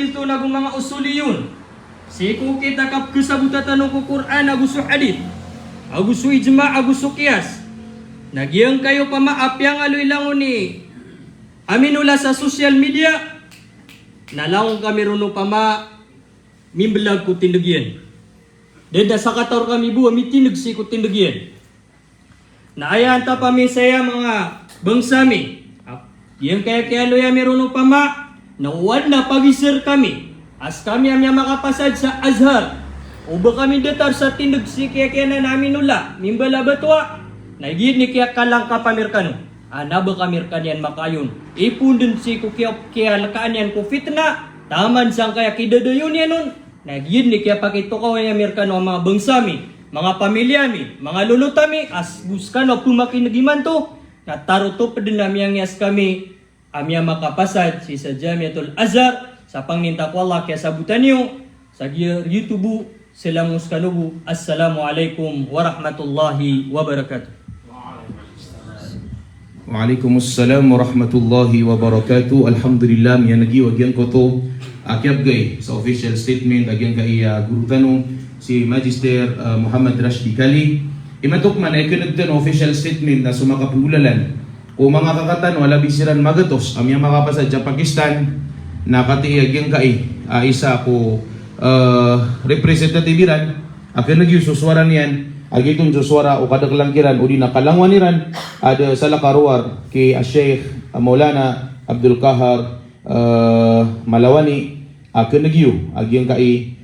dito na mga usuliyun. Siku kita kap kesabutatan ko Quran agusu hadith. Agusu ijma agusu qiyas. Nagyang kayo pamaap yang aloy lang ni. Aminula sa social media. Nalaong kami runo pama mimbelag ko tindagyan. Deda sa kator kami buwa mitinag si ko tindagyan. Naayan ta pa mi saya mga bangsami. Yang kaya loya meron pama nawad na pagisir kami. As kami amya makapasad sa Azhar. Uba kami datar sa tindag si kaya na namin nula. Mimbala batwa. Nagid ni kaya kalang kapamirkano. Anaba kamirkan yan makayon. Ipundun si ko kaya lakaan yan ko fitna. Taman sang kaya kidadayon yan nun. Nagid ni kaya pakitukaw yan mirkano ang mga bangsami. Mga pamilyami, mga lulutami, as buskan o pumakinagiman to, nataruto pa din namin ang yas kami, amya makapasad si sa Jamiatul Azhar, sa pangninta ko Allah kaya sabutan niyo, sa YouTube, silamus kanubu, Assalamualaikum warahmatullahi wabarakatuh. Waalaikumsalam warahmatullahi wabarakatuh. Alhamdulillah, miya nagiwag yan ko to, akyab gay, sa official statement, agyan kay Guru Tanong, si Magister Muhammad Rashdi Kali. Imatok man ay kinagdan official statement na sumakapulalan o mga kakatan wala bisiran magatos amya makapasad sa Pakistan na katiiyag yung kai isa ko representative iran akin nagyususwaran yan agitong suswara o kadaglangiran o di nakalangwan niran ada sa lakaruar kay Sheikh Maulana Abdul Kahar Malawani akin nagyu agyang kai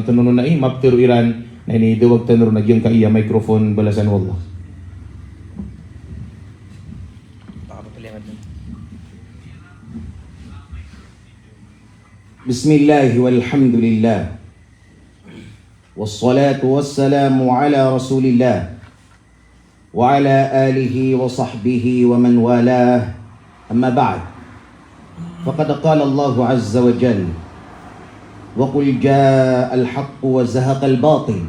tanong na maptero iran na ini dawag tanong nagyang kaiya microphone balasan wallah. Bismillah walhamdulillah wassalatu wassalamu ala rasulillah wa ala alihi wa sahbihi wa man walah amma ba'd faqad qala Allah azza wa jalla وَقُلْ جَاءَ الْحَقُّ وَزَهَقَ الْبَاطِلُ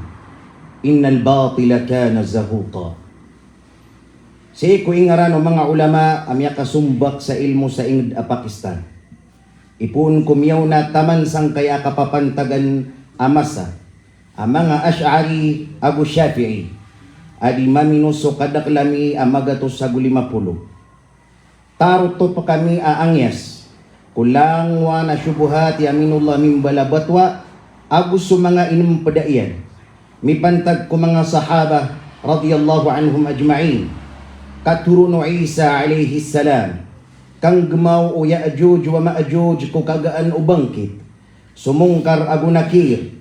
إِنَّ الْبَاطِلَ كَانَ زَهُوقًا. Sa ikuingaran ng mga ulama amya kasumbak sa ilmo sa ingd a Pakistan. Ipun kumyaw na taman sang kaya kapapantagan amasa ang mga Ash'ari Abu Shafi'i adi maminuso kadaklami amagatos sa 50. Taruto pa kami aangyas kulang wa na syubuhat yaminullah min balabatwa agus mga inum pedaian mipantag ko mga sahaba radhiyallahu anhum ajma'in katuruno Isa alayhi salam kang gemaw o Ya'juj wa Ma'juj ko kagaan o bangkit sumungkar agu nakir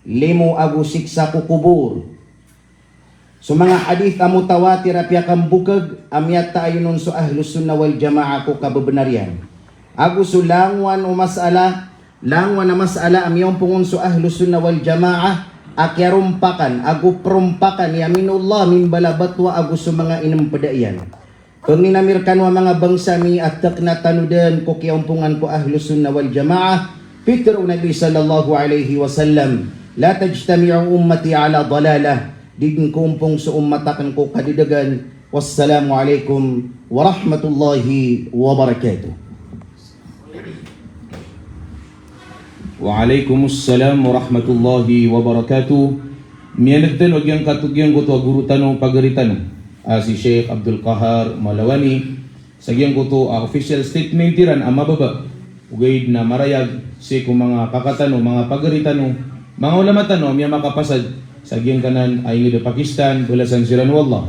limo agu siksa ko kubur so mga hadith amutawatir apya kang bukag amyata ayunon so ahlus sunnah wal jamaah ko kabebenarian Agu sulangwan o masala, langwan na masala amyong pungunso ahlus sunnah wal jamaah, akyarumpakan, agu perumpakan, yaminullah min balabatwa agu sa mga inampadaian. Kung ninamirkan wa mga bangsa mi atak na tanudan ko kiyampungan ko ahlus sunnah wal jamaah, Peter Nabi sallallahu alaihi wasallam, la tajtami'u ummati ala dalalah, din kumpong sa ummatakan ko kadidagan. Wassalamu alaikum warahmatullahi wabarakatuh. Waalaikumsalam warahmatullahi wabarakatuh. Miyanagdan og yang katugyan ko to Guru Tanong pagaritan si Sheikh Abdul Kahar Malawani sa giyang ko to official statement tiran ang mababa ugay na marayag si kung mga kakatano mga pagaritano mga ulamatan miya makapasad sa giyang kanan ay ng Pakistan bulasan siran wallah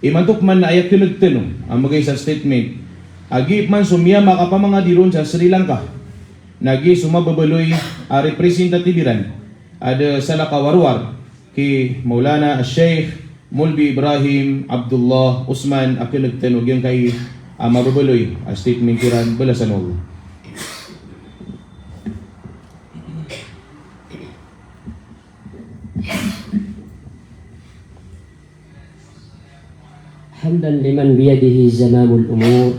imantok man na ayak kinagtano ang magay sa statement agip man sumya makapamanga diron sa Sri Lanka nagi sumababaloy a representatibiran ada sa lakawarwar ki Maulana Sheikh Mulbi Ibrahim Abdullah Usman akilag tanog yan kay mababaloy a statement kiran balasan Allah. حمدا لمن بيده زمام الأمور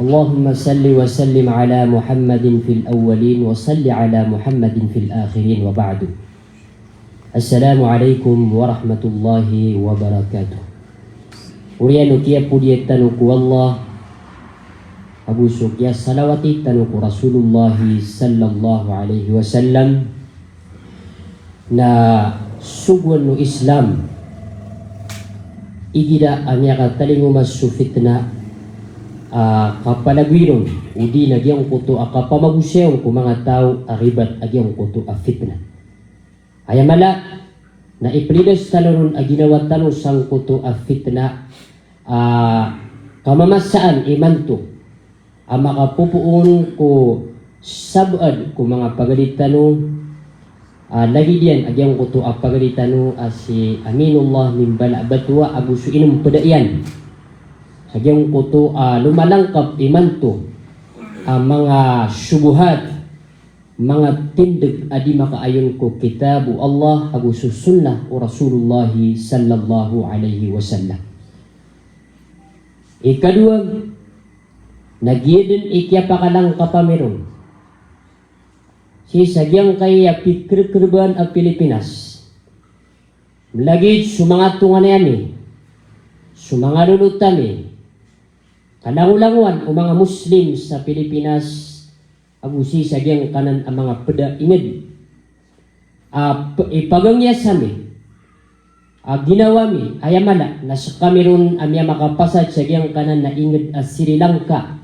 اللهم صل وسلم على محمد في الأولين وصل على محمد في الآخرين وبعد السلام عليكم ورحمة الله وبركاته Uriano kia pudietan ku Allah Agusok ya salawati tanu ku Rasulullah sallallahu alaihi wasallam na sugwan no Islam igida amya ka talingo masu fitna kapalagwiron udi nagyang kuto akapamaguseon ku mga tao aribat agyang kuto a fitna ayamala na iplidas talon aginawa talo sang kuto a fitna kamamasaan imanto ang makapupuon ko sabad ko mga pagalitano lagi diyan agyang kuto a pagalitano si Aminullah min bala batwa agusu inum pedaian agyang kuto lumalangkap imanto ang mga syubuhat mga tindig adi makaayon ko kitabu Allah agusu sunnah o Rasulullah sallallahu alaihi wasallam. Ikadua nagyedin ikya pakalang kapamiron si sagyang kaya pikir-kirban ang Pilipinas lagi sumangatungan nami sumangalulut kami kalangulanguan o mga Muslim sa Pilipinas agusi sagyang kanan ang mga peda inged ipagangya sami ginawa mi ayamala na sa Cameroon amya makapasad sagyang kanan na inged Sri Lanka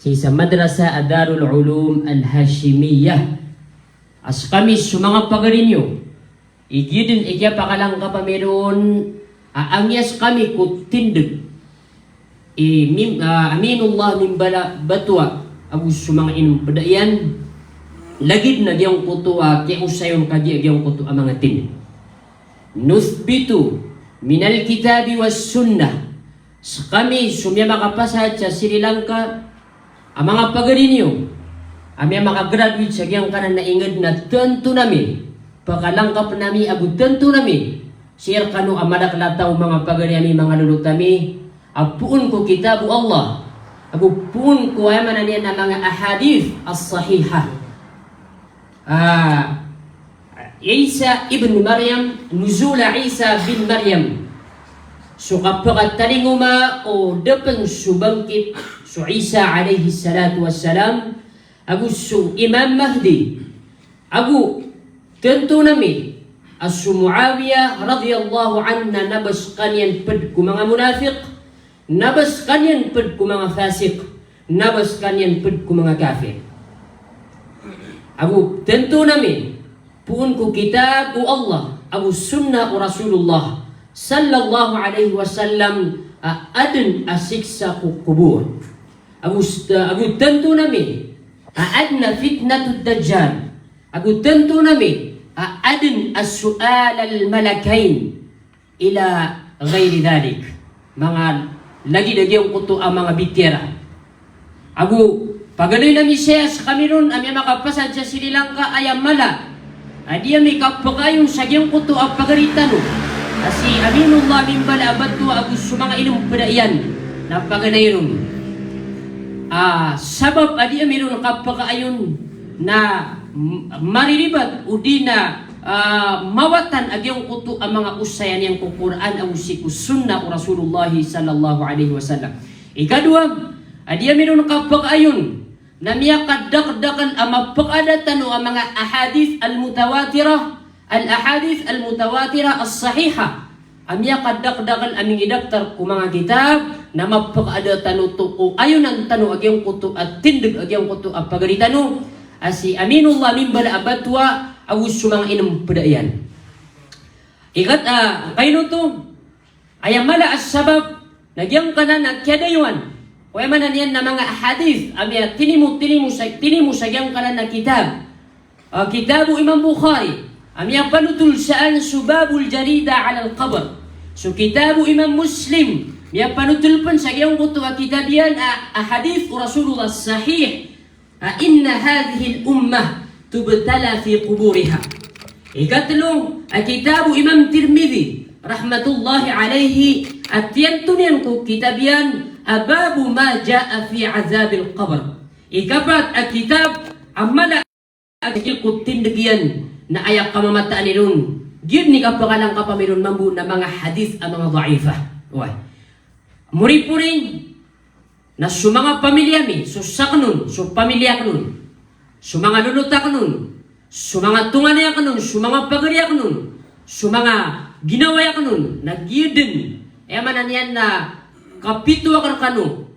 sa Madrasa Darul Ulum Al-Hashimiyah as kami sumanga pagarinyo igidin ikya pakalang kapamiron aangyas kami kutindig Aminullah min bala batwa agus sumanga inum pedaian lagid na diyang kuto kaya usayon kadi diyang kuto ang mga tin nuthbitu minal kitabi was sunnah sa kami sumya makapasad sa Sri Lanka ang mga pagarinyo, amya makagraduate sa giyang kanan na ingad na tentu nami, pakalangkap nami, agu tentu nami, sir kanu amadaklataw mga pagari mga lulutami, apuun ko kitabu Allah, agu puun ko ayaman niya na mga ahadith as-sahihah. Isa ibn Maryam, nuzula Isa bin Maryam, so kapag talinguma o depan subangkit so Isa alaihi salatu wassalam agus so Imam Mahdi agu tentu nami as Muawiyah radhiyallahu anna nabas kanyan ped ku mga munafiq nabas kanyan ped ku mga fasik nabas kanyan ped ku mga kafir agu tentu nami puun ku kitab Allah agu sunnah Rasulullah sallallahu alaihi wasallam adun asiksa ku kubur agu tentu nami adna fitnatud dajjal agu tentu nami adun as-su'al al-malakain ila ghairi dhalik mga lagi ang kuto ang mga bitira agu paganoy nami siya sa Cameroon amya makapasad sa Sri Lanka ayamala adi ami kapagayon sa giyang kuto ang pagaritano si Aminullah min bala abadto agus sumanga inum pedaian na paganayron sabab adi amiron kapagaayon na mariribat udi na mawatan agyong kuto ang mga usayan yang ku Quran ang usiku sunnah Rasulullah sallallahu alaihi wasallam. Ikadua adi amiron kapagaayon na miyakadakdakan ang mapakadatan ang mga ahadith al-mutawatirah as-sahihah amya kadakdakan aming idaktar ku mga kitab na mapakada tanu to ayon ang tanu agyang kuto at tindig agyang kuto ang pagaritano si Aminullah min bala abatwa agus sumang inum pedaian ikat kaino to ayamala as-sabab nagyang kanan at kyadaywan o manan yan na mga hadith amya tinimu sa gyang kanan na kitab kitabu Imam Bukhari amya panutul saan subabul jarida ala al-qabr so kitabu Imam Muslim ya panutul pun sa gyang kuto kitab yan hadith Rasulullah sahih inna hadhihi al-ummah tubtala fi quburiha ikatlo kitabu Imam Tirmidhi rahmatullahi alayhi at yan tunyan ko kitab yan babu ma jaa fi azab al-qabr ikapat kitab amala agil ko tindigyan na ayak kamamataan nilun gid ni kapakalang kapamiron mambu na mga hadith ang mga dhaifah. Muri-puring na su mga pamilya mi, su saknun, su pamilya kanun, su mga luluta kanun, su mga tunganaya kanun, su mga pagariya kanun, su mga ginawaya kanun, nagyidin, manan yan na kapito akar kanu,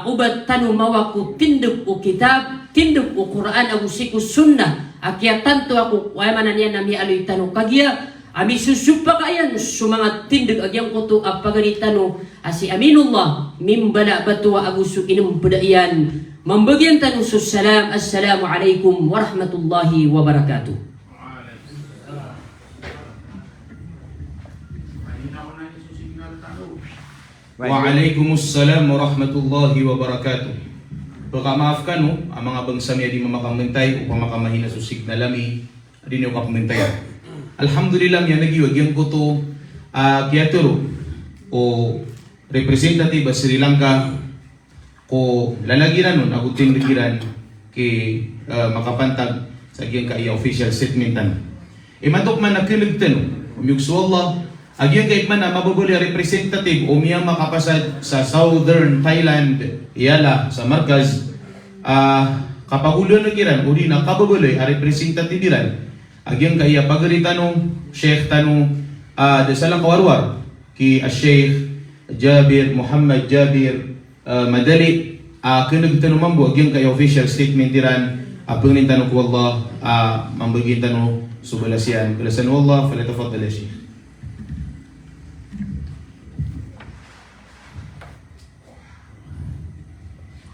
ubat tanu mawaku tinduk u kitab, tinduk u Quran agusiku sunnah, akia tanto aku, manan yan na mi aloy tanu kagia, ami susupa kayan su mga tinduk agyang kutu apagari tanu, asi aminullah, mimbala batua agusu inum pedaian, membagian tanu salam, assalamualaikum warahmatullahi wabarakatuh. Waalaikumsalam warahmatullahi wabarakatuh. Pagkamaafkan no, ang mga bangsami adi mamakamintay upang makamahina sa signalami adi niyo kapamintayan. Alhamdulillah yan nagiwagyan ko to kiyaturo o representative sa Sri Lanka ko lalagiran nun agutin ligiran kay makapantag sa agyan ka official statementan. Matok man nakiligtan no, umyugso Allah agyan kahit man na mababuli representative o miyang makapasad sa Southern Thailand, iyala sa Markaz, kapagulo na kiran, o di na kababuli a representative diran, agyan kaya pagalitanong, Sheikh tanong, dasalang kawarwar, ki Sheikh Jabir, Muhammad Jabir Madali, kinagtanong mambo, agyan kaya official statement diran, pangin tanong ko Allah, mambagin tanong subalasyan, kalasan Allah, falatafadala Sheikh.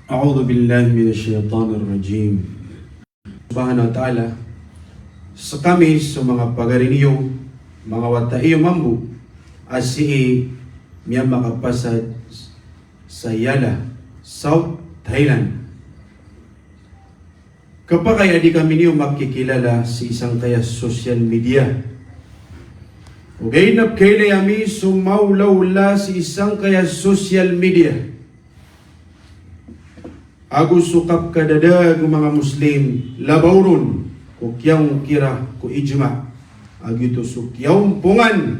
A'udhu billahi minasyaitanir rajim. Subhanahu wa ta'ala, sa kami sa mga pagariniyo, mga wataiyo mambu, asi miya makapasad sa Yala, South Thailand. Kapag kaya di kami niyo makikilala sa isang kaya social media, ugaynap kaila yami sumawlawla sa isang kaya social media. Aku sukap kadadag mga Muslim labawron ko kiyang kira ko ijma agito sukyang pungan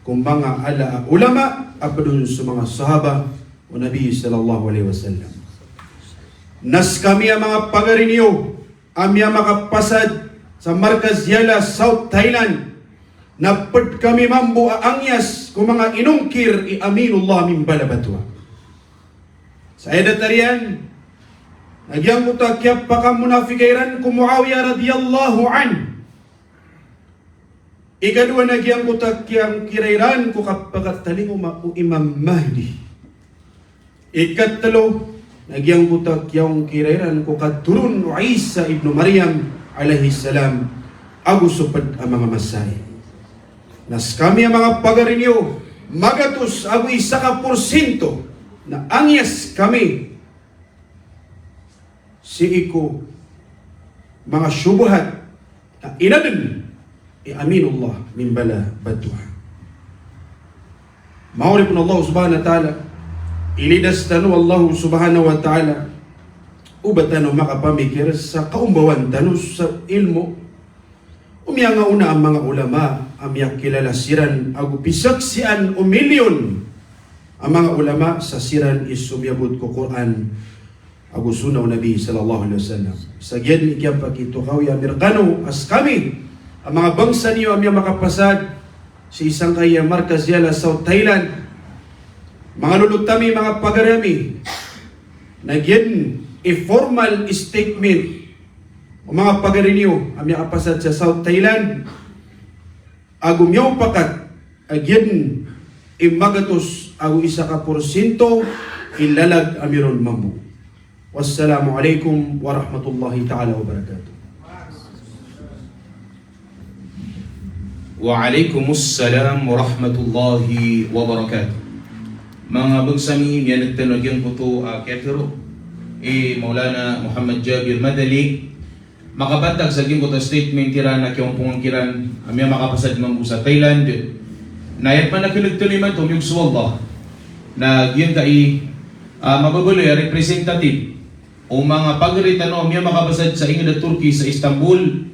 kung mga ala ulama apadun sa mga sahaba o Nabi sallallahu alaihi wasallam. Nas kami ang mga pagarinyo amya makapasad sa Markaz Yala South Thailand napad kami mambu aangyas kung mga inungkir i aminullah min balabatwa. Sa edatarian nagyang mutakyap pa munafikairan ko Muawiyah radiyallahu an. Ikadua nagyang mutakyang kirairan ko kapagataling ko Imam Mahdi. Ikatlo nagyang mutakyang kirairan ko katurun Isa ibn Maryam alaihi salam agusupad ang mga masay. Nas kami ang mga pagarinyo magatus agu 1% na angyas kami si iko mga syubhat na inadun aminullah min bala badwa. Mauri pun Allah subhanahu wa ta'ala ilidas tanu Allah subhanahu wa ta'ala ubatano makapamikir sa kaumbawan tanu sa ilmo umya nga una ang mga ulama amya kilalasiran agu pisaksian o milyon ang mga ulama sa siran isumyabot ko Quran Abu Sunnah Nabi sallallahu alaihi wasallam. Sa gyan ikya pakitukaw ya Amerikano as kami ang mga bangsa niyo amya makapasad sa isang kaya Markaz Yala South Thailand. Mga lulutami, mga pagarami nagyan formal statement o mga pagarinyo amya kapasad sa South Thailand agumyaw pakat agyan imagatos agu 1% ilalag amiron mambu. Wassalamualaikum warahmatullahi ta'ala wabarakatuh. Waalaikumsalam warahmatullahi wabarakatuh. Mga bagsami, yan nagtanagyan ko to Ketero Maulana Muhammad Jabir Madali makabatag sa ging ko to statement tira na kiyong pungang amya makapasad mambu sa Thailand na yan pa nakinagtuliman to yung suwallah na yun kay mababuloy representative o mga pagritano miya makabasad sa ingid Turkey sa Istanbul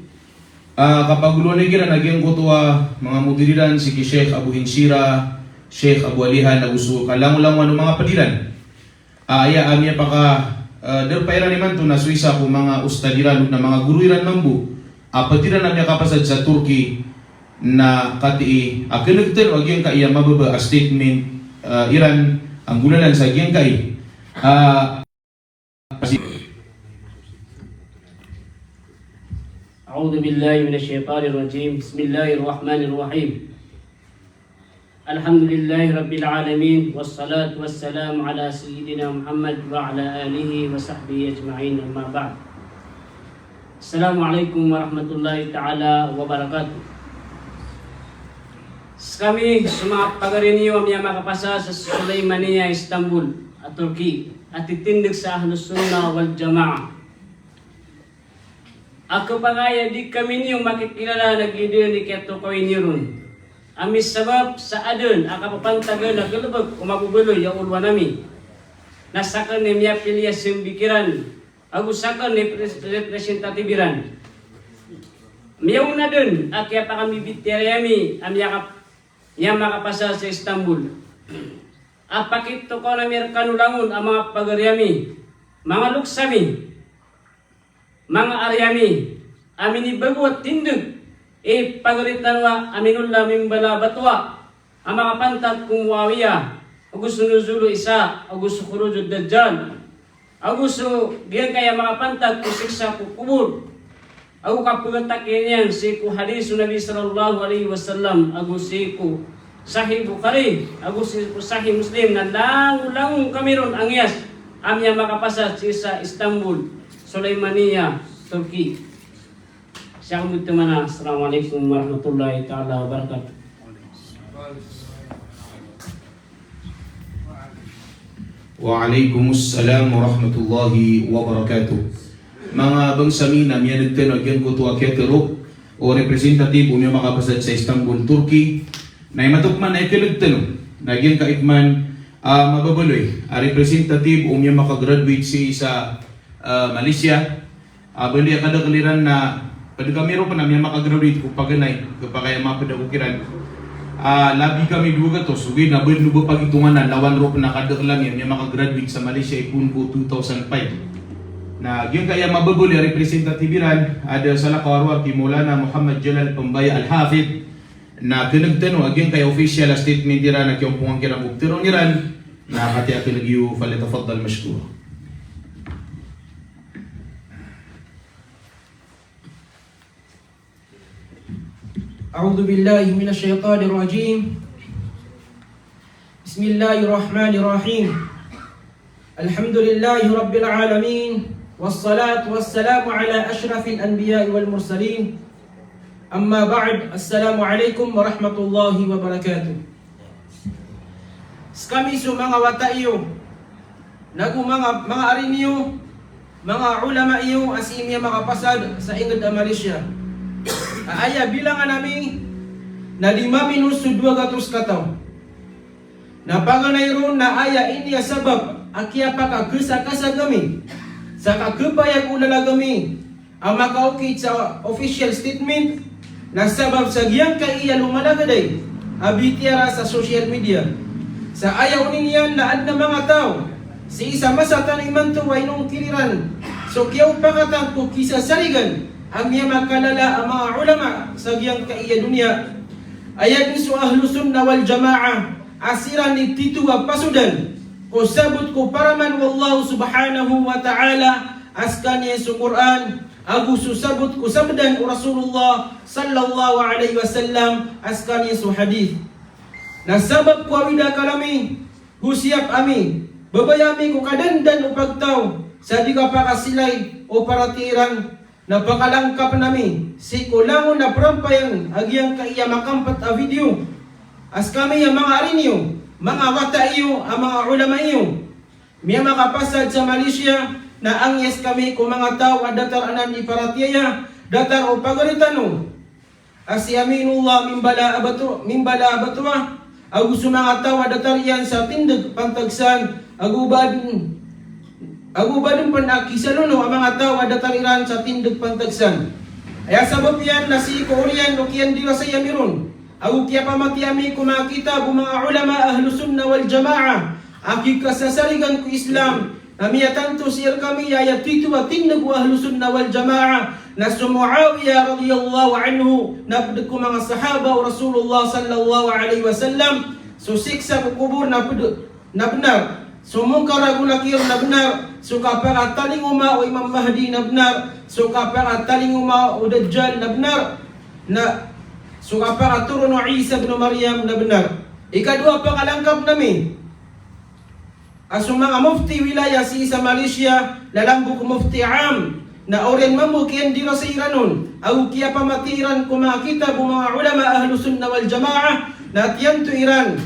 kapag ulo na gira nagyang kutuwa mga mudiriran si Sheikh Abu Hinsira, Sheikh Abu Alihan na uso kalangulang mga padilan aya amya paka derpaira naman to na Suisa po mga ustadiran na mga guruiran mambu apatira namya kapasad sa Turkey na kati akinagten wag yung kaiya mababa a statement Iran ang gulalan sa gyang kai أعوذ بالله من الشيطان الرجيم بسم الله الرحمن الرحيم الحمد لله رب العالمين والصلاة والسلام على سيدنا محمد وعلى آله وصحبه أجمعين أما بعد السلام عليكم ورحمة الله تعالى وبركاته. Kami mga pagarinyo ang makapasa sa Sulaymania, Istanbul at Turkey at itindig sa Ahlus Sunnah wal Jamaah. Ako pa kaya di kami niyo makikilala na gidiyo ni Keto Koinirun. Amis sabab sa adun, akapapantagal na galubag umaguguloy yung ulwa nami. Nasakan ni Mia Pilias yung bikiran, agusakan ni representatibiran. Miyaw na dun, akya pa kami bitirayami, niya makapasa sa Istanbul. Apakito ko na mirkanulangon ang mga pagaryami, mga luksami, mga aryami, amin ibago at tindog, pagaritan wa aminullah mimbala batwa, ang mga pantag kung wawiya, gusto nuzulo isa, gusto kurujud dajjal, gusto diyan kaya mga pantag kung siksa kukubur, ako kapagatakin yan, siku hadisu Nabi sallallahu alaihi wasallam, siku Sahih Bukhari, siku Sahih Muslim, na langung kami ron ang yas, amya makapasa sa Istanbul, Sulaymania, Turkey. Siya kong mana. Assalamualaikum warahmatullahi ta'ala wabarakatuh. Waalaikumsalam warahmatullahi wabarakatuh. Mga bangsamin na miya nagtanong yan ko to akyatero o representative umya makapasad sa Istanbul, Turkey na matukman ay kinagtanong nagyan kaikman mababaloy a representative umya makagraduate sa Malaysia. Bali kada kaliran na pagkamero pa namin makagraduate ko paganay kapag kaya mapadakukiran. Labi kami duga to sugid na bud nubo pagitungan na lawan ro na kada lang yan makagraduate sa Malaysia ipun ko 2005. Na gyud kaya mababuli representatibiran ada sala kawarwar ki Maulana Muhammad Jalal Pambaya Al-Hafid na kinagtano agyan kay official statement dira na kiyong pungang kirang bugtiro niran na hati akin nagyu falitafaddal mashkur. أعوذ بالله من الشيطان الرجيم بسم الله الرحمن الرحيم الحمد لله رب العالمين والصلاة والسلام على أشرف الأنبياء والمرسلين أما بعد السلام عليكم ورحمة الله وبركاته. Kami sa mga wata iyo, mga arin iyo, mga ulama iyo asimya makapasad sa ingad a Malaysia. Aya bilangan namin na 5 minus 200 kataw. Na paganay ron na aya ini sabab akya pakagesa-kasa kami. Sa kakupayag ulala kami ang makaukit sa official statement na sabab sa giyang kaiya lumalagaday abitiara sa social media. Sa ayaw ninyan na ad na mga tao si isa masatan iman to ay nung kiliran. So kiyaw pakatang ko kisa sarigan ang niya makalala ang mga ulama sa giyang kaiya dunia. Ayat niso Ahlus Sunnah wal Jamaah asiran ni Tito wa pasudan ko sabot ko paraman wallahu subhanahu wa ta'ala askan niya sa Quran agu susabot ko sabdan Rasulullah sallallahu alaihi wasallam askan niya sa hadith. Nasabab ko awida kalami husiap ami babayami ko kadandan upagtaw sa di ka pakasilay o paratiran napakalangkap nami si kulangon na prampayang agyang kaiya makampat a video as kami ang mga arinyo mga wata iyo ang mga ulama iyo miya makapasad sa Malaysia na angyes kami kung mga tao adatar anan iparatiyaya datar o pagaritano asi aminullah mimbala abatwa agusto mga tao adatar yan sa tindag pantagsan agubadong panakisaluno ang mga tao adatariran sa tindag pantagsan. Ay sabab yan na si Korean o kiyan dira sa yamiron. Agu kya pamatiyami kumakita bu mga ulama Ahlus Sunnah wal Jamaah Aki kasasarigan ku Islam. Namiya tanto sir kami ya titu wa tinag wa ahlu sunnah wal jamaah. Na Muawiyah radhiyallahu anhu nabdek ko mga sahaba wa Rasulullah sallallahu alaihi wasallam. So siksa ku kubur na benar. So munkar agu nakir na benar. So kapag taling uma o Imam Mahdi na benar. So kapag taling uma o Dajjal na benar. So kapag turun o Isa bin Maryam na benar. Ikadua pangalangkap namin. Asong mga mufti wilayah sa Malaysia, lalambok mufti am, na oren mamukian dira sa Iranon, au kia pamatiran ko mga kitab mga ulama ahlu sunnah wal jamaah, na tiyan to Iran.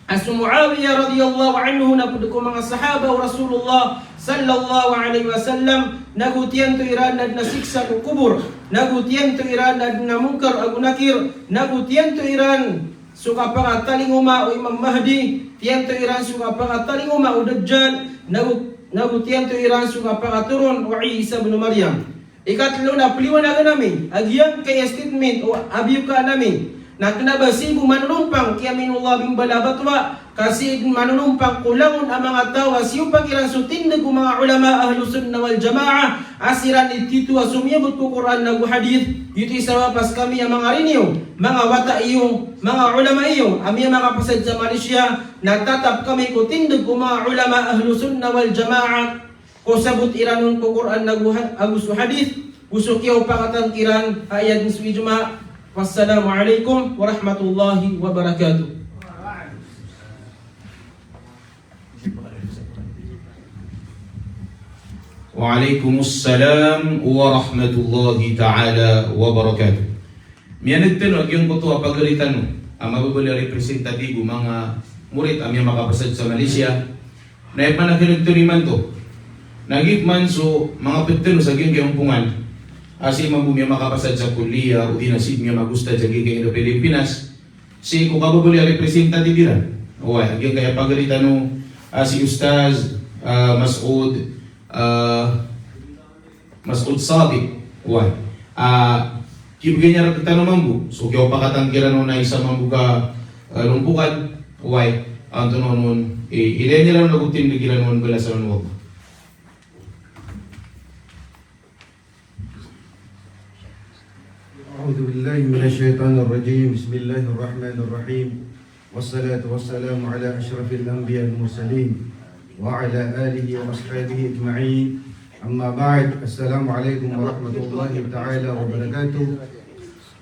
Asong Muawiyah radhiyallahu anhu, na pudo ko mga sahaba o Rasulullah sallallahu alaihi wasallam, nagutiyan to Iran na nasiksa ko kubur, nagutiyan to Iran na namungkar agu nakir, nagutiyan to Iran, suka pangataling uma o Imam Mahdi, tiyan to Iran suka pangataling uma o Dajjal, nagu tiyan to Iran suka pangaturun o Isa bin Maryam. Ikatlo na paliwanagan namin, agyang kay statement o abiyo ka namin, na kinabasibu manunumpang kaya minullah bin balabatwa, kasi manunumpang kulangon ang mga tawa siyo pagiran sutindag o mga ulama ahlu sunnah wal jamaah, asiran ititu asumiyabot ko Quran nagu hadith, ito isa pas kami ang mga rinyo, mga wata iyo, mga ulama iyo, aming mga pasad sa Malaysia, natatap kami ko tindag o mga ulama ahlu sunnah wal jamaah, ko sabot iranon ko Quran nagu agus hadith, usok yaw pakatangkiran, ayat ni Suwijuma. Wassalamualaikum warahmatullahi wabarakatuh. Waalaikumsalam warahmatullahi ta'ala wabarakatuh. Miyanagtan o yung kutuwa pagalitan mo, ang mababali representatibo mga murit ang mga makapasad sa Malaysia, na ipanagkanagturiman to, nagitman so mga pagtano sa giyong kayumpungan, asi mabumi makapasad sa kuliah o dinasib niya magusta sa gigay ng Pilipinas, si kung kababali representative dira. O ay, hanggang kaya pagalitan mo, si Ustaz Mas'ud Sadiq. O ay, kibigay niya rin tanong mambu. So kaya pakatangkiran mo na isa mambu ka lumpukan. O ay, ang tanong mo, ilay niya lang nagutin na gilan mo bala sa manuwag. أعوذ بالله من الشيطان الرجيم بسم الله الرحمن الرحيم والصلاة والسلام على أشرف الأنبياء المرسلين وعلى آله وأصحابه أجمعين أما بعد السلام عليكم ورحمة الله تعالى وبركاته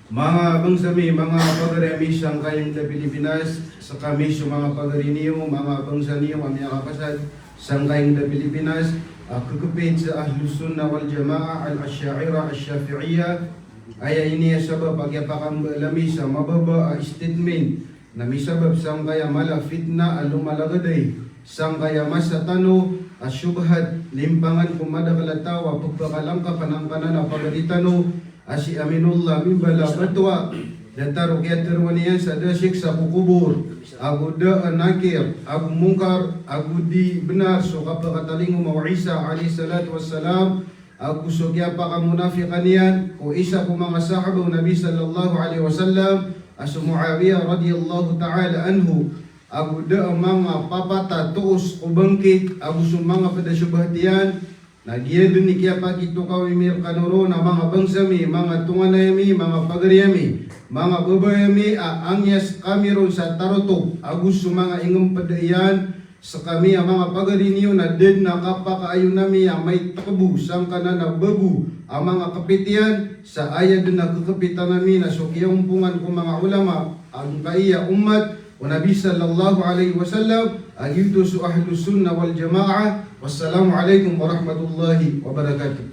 mga bangsami, mga pagarami siyang kayang da Pilipinas sa kami sa mga pagari niyo, mga bangsa niyo, mga kapasad sang kayang da Pilipinas kakupit sa Ahlus Sunnah wal Jamaah al-Asy'ariyah al-Syafi'iyah ay ini sabab pagyapakang lami sa mababa statement na misabab sang kaya mala fitna alumalagaday sang kaya masa tano asyubhat limpangan kumadakalatawa pagpakalangka panangkanan na pagalitano asi aminullah mibala batwa dataro kaya terwaniyan sa dasik sa kukubur agu da nakir agu mungkar agu di benar so kapakatalingo mawisa alaihi salatu wassalam aku sugya pa ka munafiqan yan o isa ko mga sahaba Nabi sallallahu alaihi wasallam asu Muawiyah radhiyallahu ta'ala anhu aku da mga papata tuos o bangkit aku su mga padasyubahtiyan nagyan din niya pa kito kawimir kanuro na mga bangsami mga tunganayami mga pagariyami mga babayami aangyas kami ron sa tarotok aku su mga ingong padayan sa kami ang mga pagarinyo na dead na kapakaayon nami ang may takabu sang kanan na bagu ang mga kapitian sa ayad na kakapitan nami na sukyong pungan ko mga ulama ang kaiya umat o Nabi sallallahu alaihi wasallam ang ito su Ahlus Sunnah wal Jamaah. Wassalamu alaikum warahmatullahi wabarakatuh.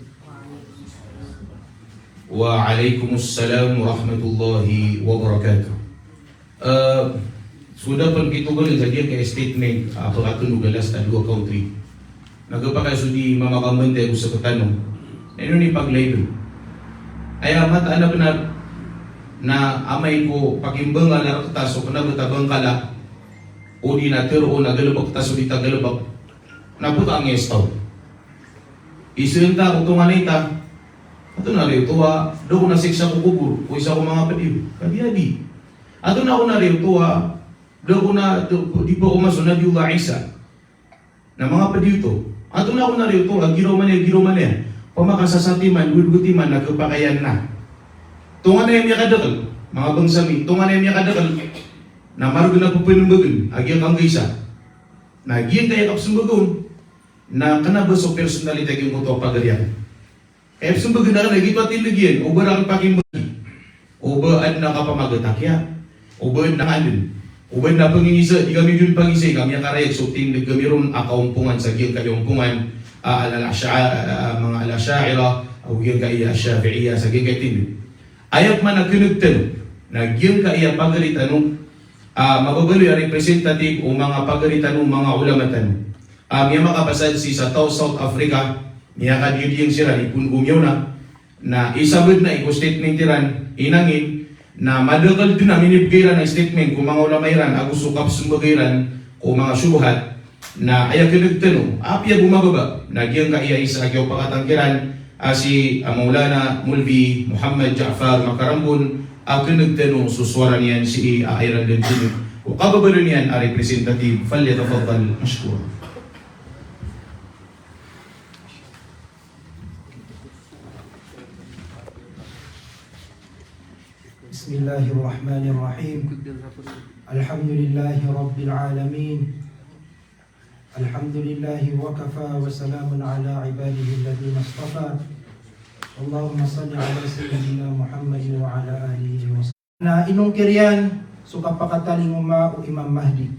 Waalaikumsalam warahmatullahi wabarakatuh. Sudah pun kita boleh jadi ke statement apa kata nugalas dan dua country. Nagpakai sudi mama kamante ko sa katano. Ano ni paglabel. Ay amat ana benar na amay ko pakimbangan na taso kana betabang kala. O di nater o nagalabak taso di tagalabak. Naputa ang estaw. Isinta ko tunganita. Ato na rin tuwa, do ko nasiksa ko kubur, o isa ko mga padiw. Kadi-adi. Ato na ako na rin tuwa, di po ako maso Nabiullah Isa na mga padito. Ato na ako na rin ito, giraw man yan. Pamakasasatiman, gulgutiman, nagpapakayan na. Tunga na yung yakadakal, mga bangsami, tunga na yung yakadakal, na marugo na po pinumbagun, agyan kang gaysa. Na agyan kaya kapsumbagun, na kanabas o personality yung ito pagariyan. Kaya sumbagun na ka, nagit patilagyan, o barang pakimbagi, o baan na kapamagatakya, o baan na kanin. Uban na pangingisa, di kami dun pangisay, kami ang karayag, so tingin kami ron akaumpungan sa giyang kayumpungan, mga al-Asha'ira, o giyang kaya Shafi'iyya sa giyang kaytimid. Ayat man nagkinugtan, na giyang kaya pagalitan mababaloy ang representative o mga pagalitan ng mga ulamatan. Miya makapasad si sa South Africa, miya kadiyang sira, ipunumyaw na isabod na statement tiran, inangin, na madakal din na minibigayran ang statement kung mga ulamairan, agus sukap sumbagayran o mga syubuhat na ayaw kinagtanong, apya bumababa, nagyang kaiya isa agyaw pakatangkiran si Maulana Mulvi Muhammad Ja'far Makarambun kinagtanong suswaran niyan si Ayran Gantinig o kababalo niyan ang representative falyatafaddal mashkur. بسم الله الرحمن الرحيم الحمد لله رب العالمين الحمد لله وكفى وسلام على عباده الذين اصطفى اللهم صل على سيدنا محمد وعلى آله وسلم na inungkir yan suka pakataling uma o Imam Mahdi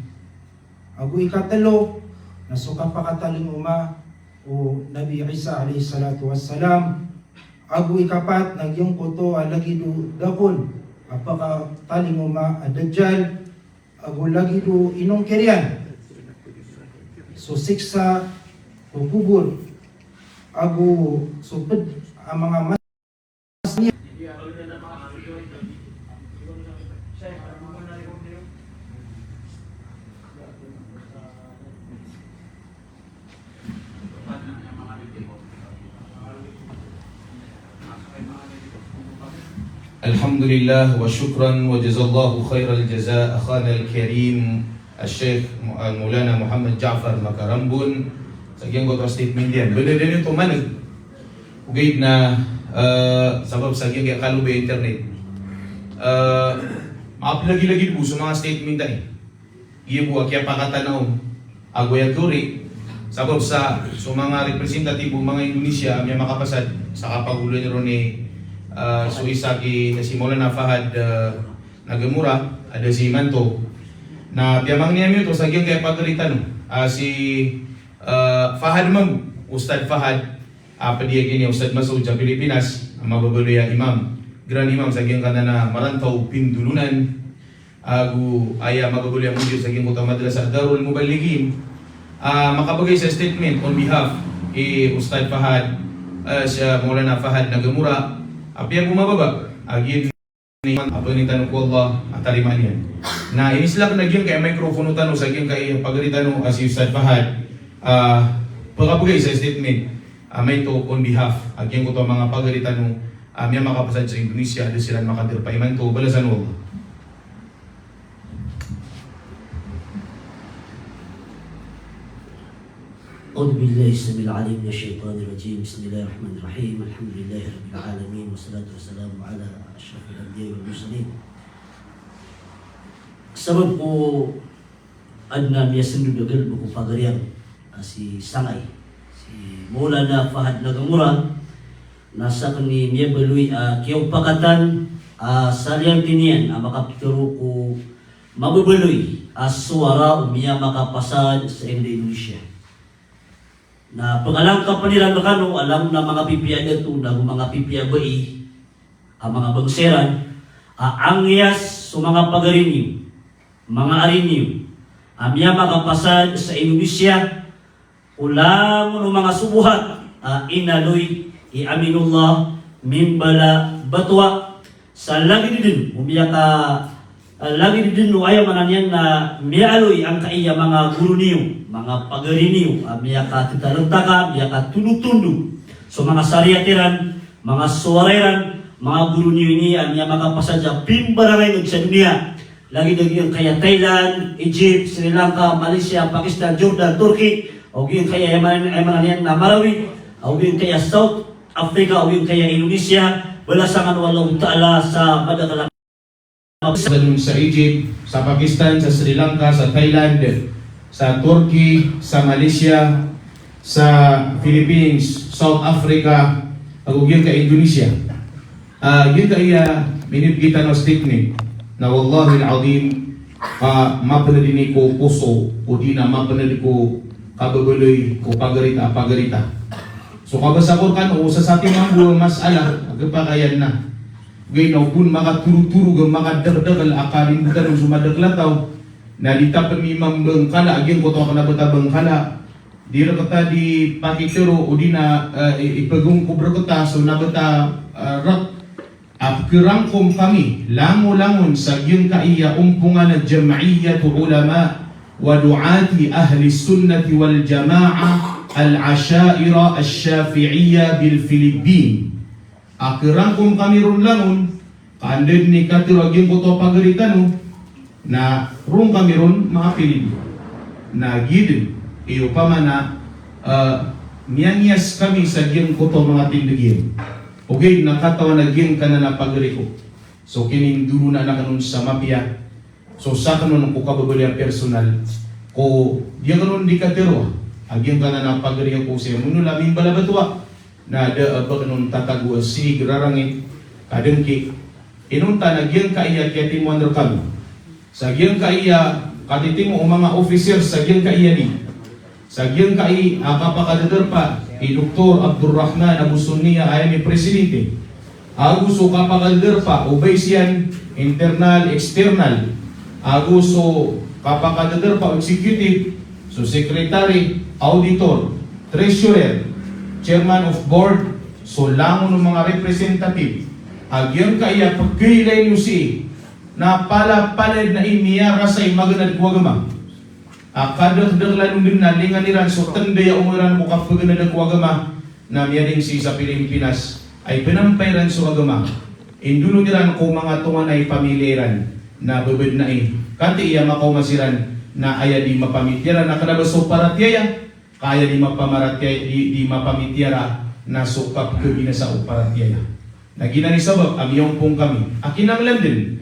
agu ikatalo na suka pakataling uma o Nabi Isa alayhi salatu wassalam agu ikapat nagyong koto alagi do dakon apaka taling uma ad-Dajjal agu lagi do inungkir yan so siksa o kubur agu suped ang mga mas niya Alhamdulillah wa syukran wa jazallahu khairal jaza akhana al-karim al-Sheikh Maulana Muhammad Ja'far Makarambun sa giyang ko statement yan. Bala din yung tumanag ugay na sabab sa giyang kalubay internet. Maapilagi-lagi po sa mga statement na iya po kaya pakatanaw agwayaguri sabab sa mga representative mga Indonesia may makapasad sa kapagulo nyo ni so isa ki si Maulana Fahad Nagamura, ada si Manto na piyamang niya ito sa giyang kaya pagalitan si Fahad Mam, Ustad Fahad padiya kini Ustad Masud sa Pilipinas ang mababaloy ang imam Grand Imam sa giyang kanana Marantaw Pindulunan agu aya mababaloy ang mudyo sa giyang kutang madrasa Darul Mubaligin makabagay sa statement on behalf Ustad Fahad siya Maulana Fahad Nagamura apya bumababa agin apa ni tanong ko Allah atariman yan na inislak na gyud kay microphone tanong sa gyud kay pagalitan si Ustad Fahad pagabugay sa statement may to on behalf agin ko to mga pagalitan miya makapasad sa Indonesia ada sila makadirpa iman to balasan mo. أعوذ بالله السميع العليم من الشيطان الرجيم بسم الله الرحمن الرحيم الحمد لله رب العالمين والصلاة والسلام على أشرف الأنبياء والمرسلين Sabab ko adna miya sendudagel buku pagariang si Sangay si Maulana Fahad Nagamura nasa kani miya balui kiyaw pakatan saliang tinian makapituro ko mababaloy suara umiya makapasad sa Indonesia na pangalang kapaniran nakano alam na mga pipiya dito na mga pipiya bai ang mga bangseran angyas sa mga pagarinyo mga arinyo amya makapasad sa Indonesia ulang ng mga subuhat inaloy iaminullah mimbala batwa sa lagi din umiya ka lagi din no ayaw mananyan na mialoy ang kaiya mga guru niyo, mga pagari niyo, miya ka titalantaka, miya ka tunutundu. So mga sariatiran, mga suwareran, mga guru niyo ini, miya makapasadya pimbarangay sa dunia. lagi yung kaya Thailand, Egypt, Sri Lanka, Malaysia, Pakistan, Jordan, Turkey, o yung kaya Yaman na Malawi, o yung kaya South Africa, o yung kaya Indonesia, wala sa manwalang taala sa madagalang sa Egypt, sa Pakistan, sa Sri Lanka, sa Thailand, sa Turkey, sa Malaysia, sa Philippines, South Africa, ug yun ka Indonesia. Yun ka minib kita no statement na wallahi al-azim mapanadini ko puso o di na mapanadini ko kabaguloy ko pagarita. So kabasakor kan o sa ating mga masala agpakayan na. Gayno kun makaturu-turu ng makadagdagal akalin buta ng sumadaglataw na ditapan mi mambengkala agyan ko to kana bengkala dira kata di pakitero o di na ipagong kubra kata so nabata rak apkirangkom kami lango-langon sa gyung kaiya umpungan na jam'iyyatu ulama wa du'ati ahli sunnati wal jama'a al-ashaira al-syafi'iyya bil Filipin. Akirangkom kami ron langon kaandad ni katiro gyung koto pagaritan na ron kami ron mga Pilipino na gidin iyo pa man na niyanyas kami sa gyung koto mga tindigin. Okay, nakatawa na gyung ka na napagariko. So kining dulo na kanon sa mafia. So sa kanon ko kababalian personal ko diya kanon di katero agyan ka na napagariko ko siya muno labing balabatwa na da ba kanon tatagwa si grarangit kadengki inunta na gyung kaiya kati mo under kami sa gyung kaiya katitimo o mga officer sa gyung kaiya ni sa gyung kai kapakadadar pa Dr. Abdurrahman Abu Sunniya ay ni presidente. Aguso kapakadadar pa ubay siyan internal, external. Aguso kapakadadar pa executive, so secretary, auditor, treasurer, chairman of board, so langon ng mga representative. Agyan kaya pagkailay nyo si na palapalad na imiyara sa imaganad kuwagama. Kadagdag lalo din na linganiran so tandaya umuran ko kapag nadagwagama na miyading si sa Pilipinas ay pinampayran so agama. Indulo niran ko mga tungan ay pamiliran na bubid na kati iya makumasiran na aya di mapamityara na kadabas so paratyaya kaya di mapamaratyaya di mapamityara na sukap kabina sa uparatyaya. Nagina ni sabab amiyong pong kami. Akin ang din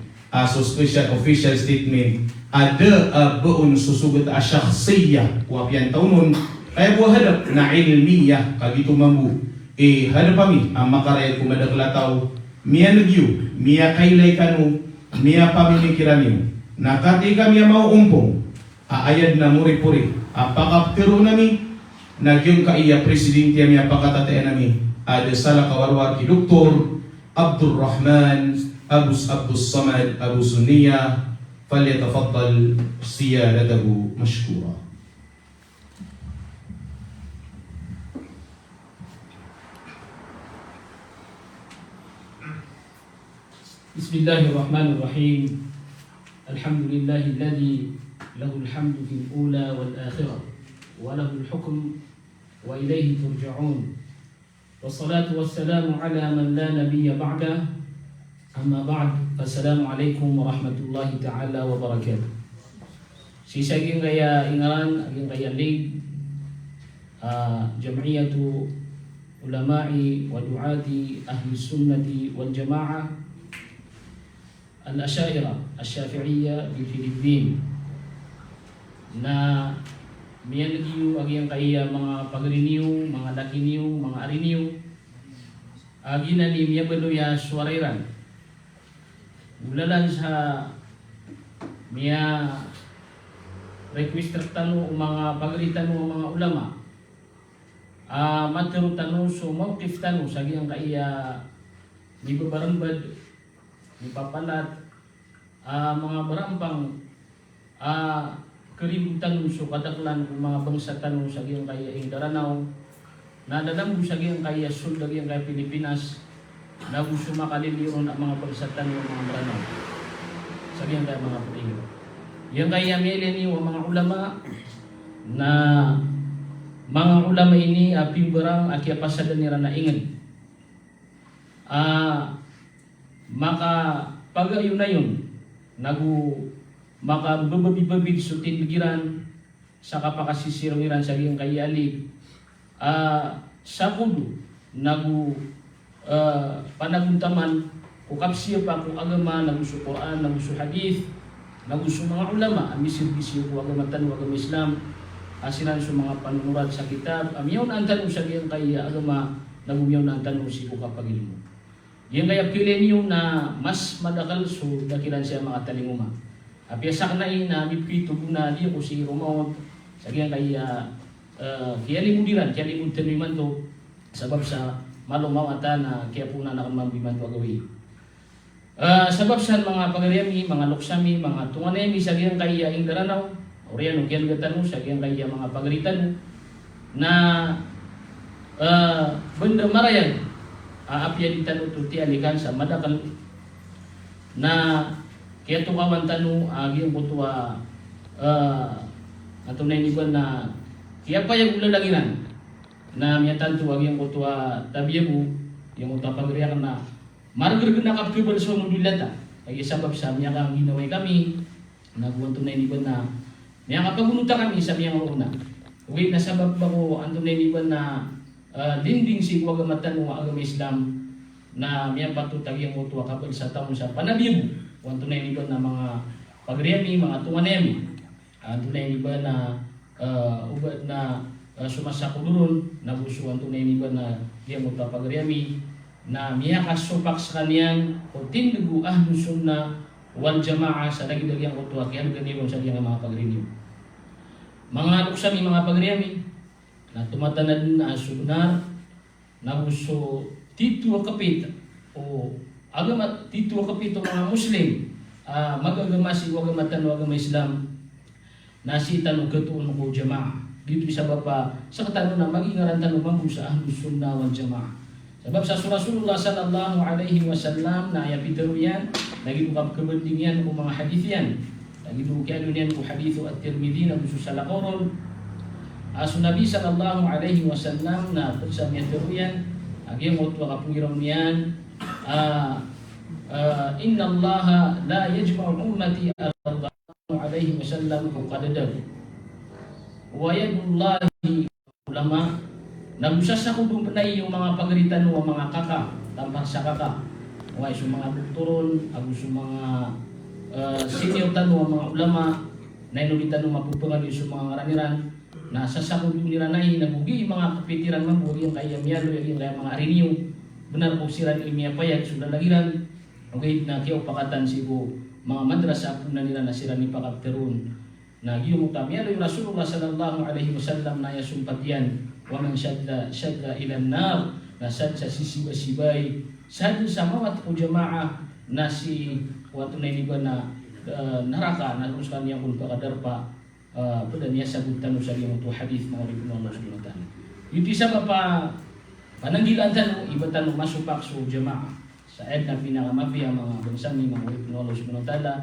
so special official statement ada buon susugot a syakhsiyah kuapian taunon kaya buah hadap na ilmiyah kagito mambu hadap kami ang makaraya kumadaglataw miya nagyo miya kailay kanu miya pamimikiran niyo nakati kami mau umpong aayad na muri-puri apakaptero nami nagyong kaiya presidente miya pakatatain nami ada sala kawarwar ki Dr. Abdurrahman Abdus Samad Abu Sunniya فليتفضل سيادته مشكورا. بسم الله الرحمن الرحيم. الحمد لله الذي له الحمد في الأولى والآخرة وله الحكم وإليه ترجعون والصلاة والسلام على من لا نبي بعده أما بعد فالسلام عليكم ورحمة الله تعالى وبركاته. Sisa aging kaya ingaran, aging kaya league, Jam'iyatu Ulama'i wa Du'ati Ahli Sunnati wal Jama'a Al-Ashaira Al-Syafi'iyya di Filipin na miyan nagyo aging kaya mga pagriniyo, mga lakiniyo, mga ariniyo agina ni miya beluya suwariran ulalan sa miya request tanu mga pagalitan ng mga ulama matero tanu so mawkif tanu sa giyang kaiya ni babarambad ni papalat mga barampang karim tanu so kadaklan ng mga bangsa tanu sa giyang kaiya Indaranaw na dadambu sa giyang kaiya sulda giyang kaya Pilipinas na gusto makaliliyon ang mga pagsatan ng mga branaw. Sabihan tayo mga putinyo. Yung kaya milin yung mga ulama na mga ulama ini pimberang akia pasada nira na ingin. Maka pagayon na yun nagu maka bababid so tinligiran sa kapakasisirangiran sa iyang kayali sa kudu nagu panaguntaman kukap siya pa kung agama naguso Quran, naguso hadith, naguso mga ulama amisir-bisir ko agama tanong agama Islam asinan sa mga panunurad sa kitab amiyaw na ang tanong sa iyang kaya agama nagumiyaw na ang tanong si kukapagil mo yung kaya pilin niyo na mas madakal so dakilan siya mga talinguma apiasak na ina mipito na di ko si Romao sa iyang kaya kaya limudiran kaya limudiran to sabab sa malumawata na kaya po na nakamambiman to agawin sabab sa mga pagariami, mga luksami, mga tunganemi sa iyang kaya ing daranaw oriyan o kaya gatano sa iyang kaya mga pagaritan na benda marayan aapya di tanu tu tialikan sa madakal na kaya to kawan tanu aging butua atau na iniban na kaya pa yung ulalaginan na miyatan tu aging butua tabiyabu yung uta pagariakan na marger na kapkibal sa mudulata kaya sabab sa miya kang ginaway kami nagbuwan to na iniban na miya kapagunuta kami sa miya una uwi na sabab ba ko anto na iniban na dinding si wagamatan ng agama Islam na miyan patutag yung mutuwa kapag sa taon sa panabibo wanto na iniba na mga pagriyami, mga tunganemi wanto na iniba na ubad na sumasakuduron na buso wanto na iniba na diya mutuwa pagriyami na miya kasupak sa kaniyang o tindugu ahlu sunna wal jamaah sa dagidagyang mutuwa kaya ganibon sa diyang mga pagriyami mga luksami, mga pagriyami na tumatanad na sunar na gusto tito kapit o agama tito kapit mga Muslim magagama si wagamatan wagama Islam na si tanong katuon ko jamaah dito sa baba sa katanong na mag-ingaran tanong mambu sa ahlus sunnah wal jamaah sebab sa Rasulullah sallallahu alaihi wasallam na ayapitero yan naging kabanding yan o mga hadith yan naging kaya yan ko hadithu at-Tirmidhi na gusto sa lakoron Aso Nabi sallallahu alaihi wasallam na sa miyan teruyan agi mo to kapungiram niyan inna Allah la yajma'u ummati sallallahu alaihi wasallam ko kadadaw wa yadullahi ulama nagusasa ko dum panay yung mga pagritan o mga kaka tampar sa kaka wa isu mga doktoron agus mga senior tanu mga ulama na inulitan ng mapupungan yung mga ngaraniran na sa sakod niranay nagugi mga kapitiran man bugi yung kaya miyalo yung kaya mga arinyo benar po siran ilmiah payag sudah lagiran okay na kiyo pakatan sibo mga madrasa po na nila na sira ni pakapterun na giyo mo miyalo yung Rasulullah sallallahu alaihi wasallam na yasumpat yan wa man syadda ilan nar na sadsa sisibay sadda sa mawat po jamaah na si waktu na iniba na neraka na kung saan yang pun pakadarpa pada niya sagutan sa iyong ito hadith mga ribun Allah subhanahu wa ta'ala yuti sa pa pananggilan tanong iba tanong masupak so jamaah sa na pinakamapi ang mga bansang ni mga ribun Allah subhanahu wa ta'ala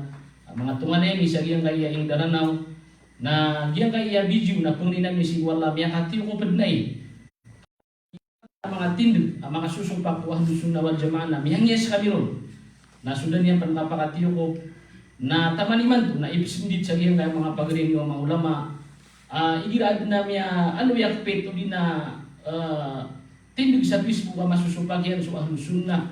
mga tunganemi sa iyang kaya yung daranaw na iyang kaya video na kung rinami si wala miya katiyo ko padnay mga tindog ang mga susumpak ko ang susunod wal jamaah na mihangyas kami ron na sudan yan panapakatiyo ko na tamaniman to na ibisindit sa iyang kaya mga pagrin yung mga ulama igiraad na miya ano yak peto din na tindig sa Facebook masusupag yan so ahlus sunnah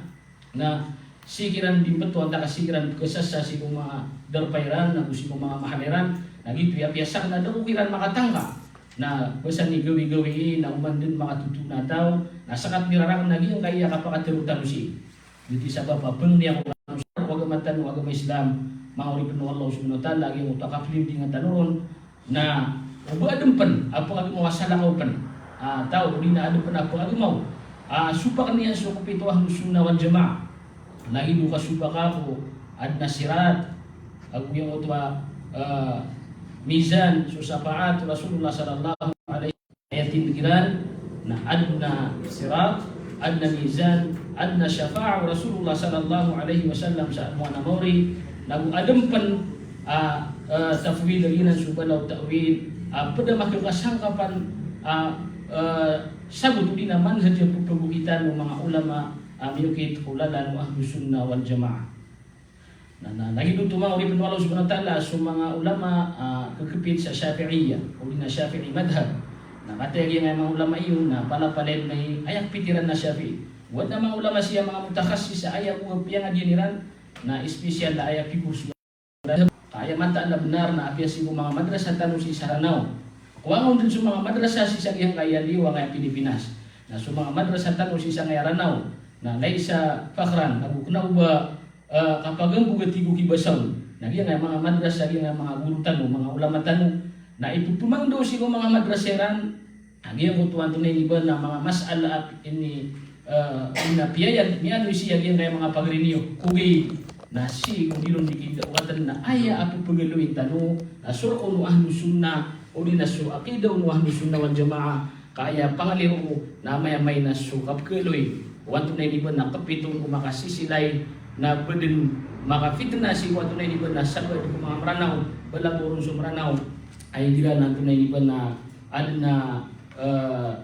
na sikiran din beto anta kasikiran kesasa si mga darpairan na gusto mga mahaliran na gitu ya biasa na daw kiran makatangka na basta ni gawi-gawi na umandun mga tutu na tao na sakat nirarang na giyang kaya kapakatirutan si dito sa baba pang niya ko wagamatan wagama Islam mauri penuh Allah subhanahu wa ta'ala lagi mutakaflim dengan tanuron na ubu adempan apa lagi mau salah kau pen tahu dina adempan apa lagi mau supak niya so kupito ahlus sunnah wal jamaah lagi duka supak ako ad nasirat aku yang utwa mizan susafaat Rasulullah sallallahu alaihi ayatin pikiran na adna sirat adna mizan adna syafa'ah Rasulullah sallallahu alaihi wasallam saat muana mauri nagu adempan tafwid inan subhanahu ta'wil pada makin kasangkapan sabut dina manhaj perbukitan mga ulama miyukit hulalan wa ahlus sunnah wal jamaah na nahilot tumang uri Allah subhanahu wa ta'ala sa mga ulama kakapit sa Syafi'iyya o na Syafi'i madhab na kategi nga mga ulama iyon na palapaled may ayak pitiran na Syafi'i. Huwag na mga ulama siya mga mutakhasis sa ayak o piyang adiniran na espesyal na ayak pikus. Kaya man ta'ala benar na apya si mga madrasa tanong si Saranaw. Kuwangon din sa mga madrasa si Sagyang kaya liwa kaya Pilipinas. Na sa mga madrasa tanong si Saranaw na naisa fakran naguknaw ba kapag ang bugatigo kibasaw. Nagyan nga mga madrasa, nagyan nga mga guru tanong, mga ulama tanong na ipupumang daw si mga madraseran. Nagyan ko tuwan tunay iba na mga masala ini pinapiayan ni ano siya nagyan nga mga pagriniyo. Kugay na si kung dikita ukatan na aya apo pagaluin tano na surko no ahlu sunna o di na su aqidaw no ahlu sunna wal jamaa kaya pangaliro na may na su kapkeloy wanto na di ba na kapitong kumakasisilay na pwedeng makafitna si wanto na di ba na sabad ko mga maranaw wala turun sa maranaw ay dila na tunay di ba na na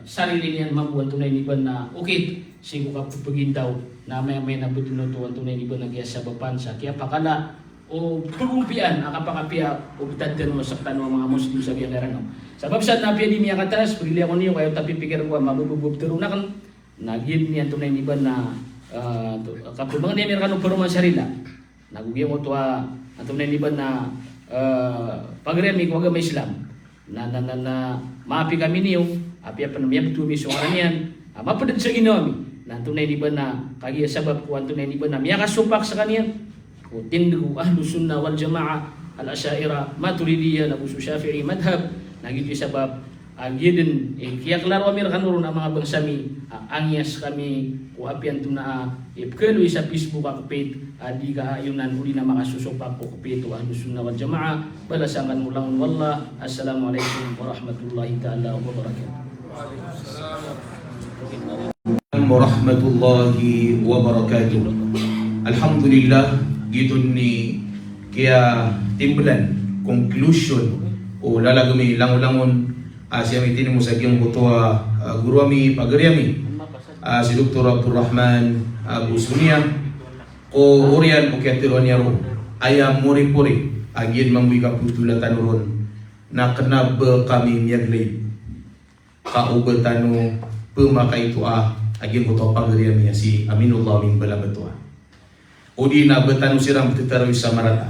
sarili niyan mabuwan tunay di ba na okay si ko kapagin daw na may na butunutuan tunay di ba nagya sa bapansa kaya pakala o pagumpian akapakapia o bitadyan mo sa tanong mga Muslim sa biyaran sabab sa napia di miya katas pagili ako niyo kayo tapi pikir ko mabubub tero na kan nagin niya tunay di ba na kapag mga niya meron kanong sarila nagugyan mo to tunay di ba na pagremi ko agama Islam na maapi kami niyo api apa namanya betumi suara niyan mapadad sa Ginoo na tunay di ba na kaya sabab ko tunay di ba na miya kasupak sa kaniya ko tindu ahlu sunna wal jamaa al asyaira maturidiyya na usul Syafi'i madhab nagiti sabab agiden kaya klaro amir kanuro na mga bangsami angyas kami ko apian tuna ipkelo sa Facebook akapit di ka ayunan uli na makasusupak ko kapit ahlu sunna wal jamaa balasangan ulang wallah. Assalamualaikum warahmatullahi taala wabarakatuh. Warahmatullahi wabarakatuh. Alhamdulillah gitu ni kaya timbulan conclusion o lalagami langon-langon siya may tinimo sa giyong kutuwa guru ami pagariami si Dr. Abdul Rahman Abu Sunia o Orian o kiatiruan niya ro ayam muri-puri agin mangwiga putulatan ron na kenab kami miyaglay kaubatan pemakay ito agin ko to pagariam niya si Aminullah min balabatua. Odi na betanu sirang betetaru sa marata.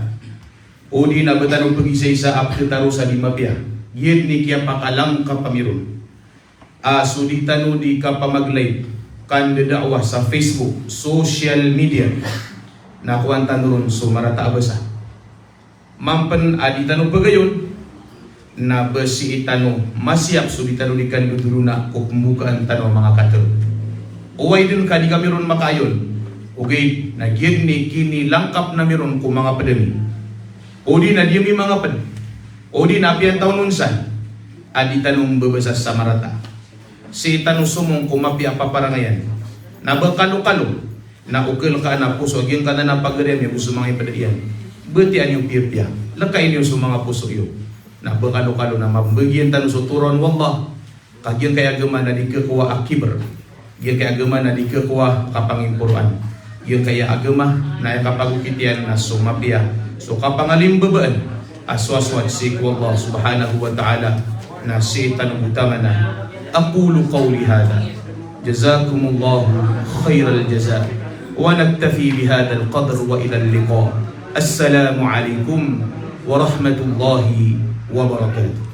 Odi na betanu pag-isa-isa apetetaru sa dimapya. Yen ni kaya pakalang kapamirun. Sudi tanu di kapamaglay kan dakwah sa Facebook, social media. Nakuan tanurun so marata abasa. Mampen adi tanu pagayon na besi itanu masyap sudi tanu di kan duduruna o pembukaan tanu mga katero. Uway din ka di kami ron makayon. Okay, nagyan ni kini langkap na meron ko mga padami. O di na di mga pad. O di na piyan taon nunsan. Adi tanong babasa sa marata. Si tanong sumong kumapi paparangayan. Na bakalo-kalo. Na ukil ka na puso. Agyan ka na ng pagariam yung puso mga ipadaiyan. Betian yung piyapya. Lakain yung sa mga puso yun. Na bakalo-kalo na mabagyan tanong suturon. Wallah. Kagyan kaya gaman na di kekuwa akibar. Yan kaya agama na di kekuha kapangimpuruan. Yan kaya agama na kapagukitian na sumapya. So kapangalimbabaan aswaswat si Allah subhanahu wa ta'ala na si tanong utama na aqulu qawli hada jazakumullahu khairal jaza wa naktafi bihada alqadr wa ila al-liqa. Assalamu alaikum wa rahmatullahi wa barakatuh.